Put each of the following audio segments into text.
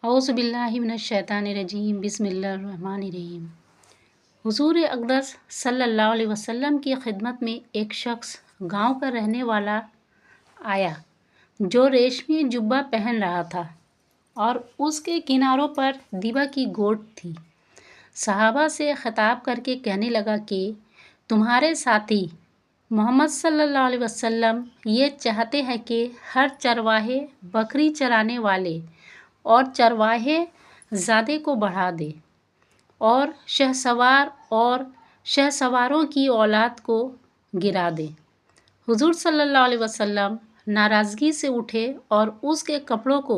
औज़ु बिल्लाहि मिनश्शैतानिर्रजीम बिस्मिल्लाहिर्रहमानिर्रहीम। हुज़ूर अक़दस सल्लल्लाहु अलैहि वसल्लम की खिदमत में एक शख्स गांव का रहने वाला आया जो रेशमी जुब्बा पहन रहा था और उसके किनारों पर दीवा की गोट थी। सहाबा से ख़िताब करके कहने लगा कि तुम्हारे साथी मोहम्मद सल्लल्लाहु अलैहि वसल्लम ये चाहते हैं कि हर चरवाहे बकरी चराने वाले और चरवाहे ज़ादे को बढ़ा दे और शहसवारों की औलाद को गिरा दे। हुज़ूर सल्लल्लाहु अलैहि वसल्लम नाराज़गी से उठे और उसके कपड़ों को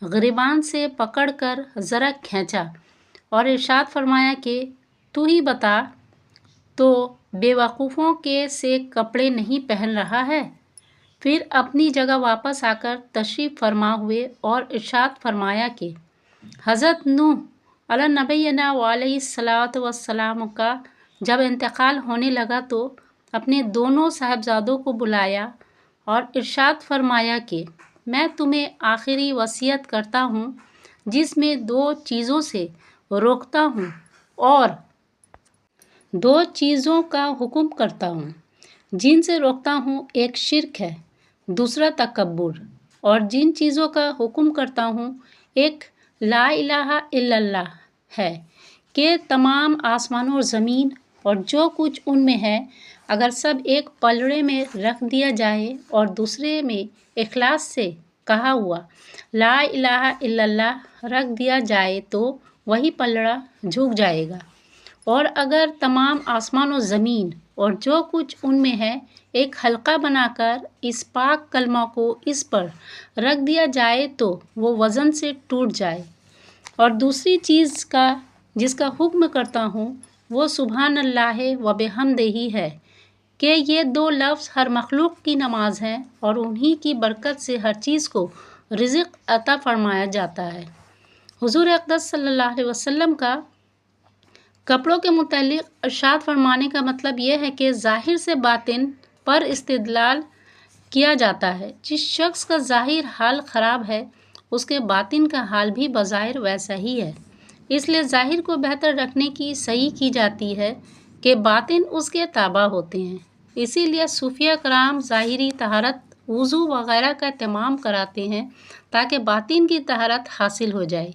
गिरबान से पकड़कर ज़रा खींचा और इरशाद फरमाया कि तू ही बता, तो बेवकूफ़ों के से कपड़े नहीं पहन रहा है। फिर अपनी जगह वापस आकर तशरीफ़ फरमा हुए और इरशाद फरमाया कि हज़रत नूह अला नबीना व अलैहिस्सलातु वस्सलाम का जब इंतकाल होने लगा तो अपने दोनों साहबजादों को बुलाया और इरशाद फरमाया कि मैं तुम्हें आखिरी वसीयत करता हूँ जिसमें दो चीज़ों से रोकता हूँ और दो चीज़ों का हुक्म करता हूँ जिनसे रोकता हूँ। एक शिर्क है, दूसरा तकब्बुर। और जिन चीज़ों का हुक्म करता हूँ एक ला इलाहा इल्लल्लाह है कि तमाम आसमानों और ज़मीन और जो कुछ उनमें है अगर सब एक पलड़े में रख दिया जाए और दूसरे में इखलास से कहा हुआ ला इलाहा इल्लल्लाह रख दिया जाए तो वही पलड़ा झुक जाएगा। और अगर तमाम आसमान और ज़मीन और जो कुछ उनमें है एक हल्का बनाकर इस पाक कलमा को इस पर रख दिया जाए तो वो वज़न से टूट जाए। और दूसरी चीज़ का जिसका हुक्म करता हूँ वो सुभान अल्लाह व बिहम्दिही है कि ये दो लफ्ज़ हर मखलूक की नमाज हैं और उन्हीं की बरकत से हर चीज़ को रिज़्क़ अता फरमाया जाता है। हुज़ूर अक़दस सल्लल्लाहु अलैहि वसल्लम का कपड़ों के मुतालिक इरशाद फरमाने का मतलब यह है कि ज़ाहिर से बातिन पर इस्तिदलाल किया जाता है। जिस शख्स का ज़ाहिर हाल ख़राब है उसके बातिन का हाल भी बज़ाहिर वैसा ही है। इसलिए ज़ाहिर को बेहतर रखने की सही की जाती है कि बातिन उसके ताबा होते हैं। इसीलिए सूफिया कराम ज़ाहिरी तहारत वुज़ू वग़ैरह का एहतमाम कराते हैं ताकि बातिन की तहारत हासिल हो जाए।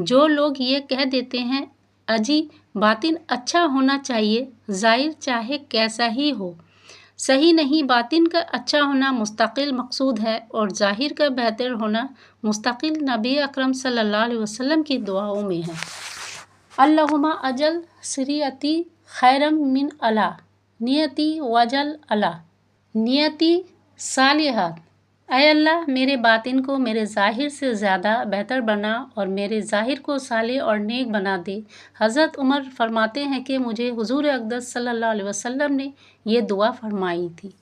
जो लोग ये कह देते हैं अजी बातिन अच्छा होना चाहिए, ज़ाहिर चाहे कैसा ही हो, सही नहीं। बातिन का अच्छा होना मुस्तकिल मकसूद है और ज़ाहिर का बेहतर होना मुस्तकिल नबी अकरम सल्लल्लाहु अलैहि वसल्लम की दुआओं में है। अल्लाहुम्मा अजल सिरियती खैरम मिन अला नियती वजल अला नियती सालिहात। ऐ अल्लाह मेरे बातिन को मेरे ज़ाहिर से ज़्यादा बेहतर बना और मेरे ज़ाहिर को साले और नेक बना दे। हज़रत उमर फरमाते हैं कि मुझे हुज़ूर अक़दस सल्लल्लाहु अलैहि वसल्लम ने ये दुआ फरमाई थी।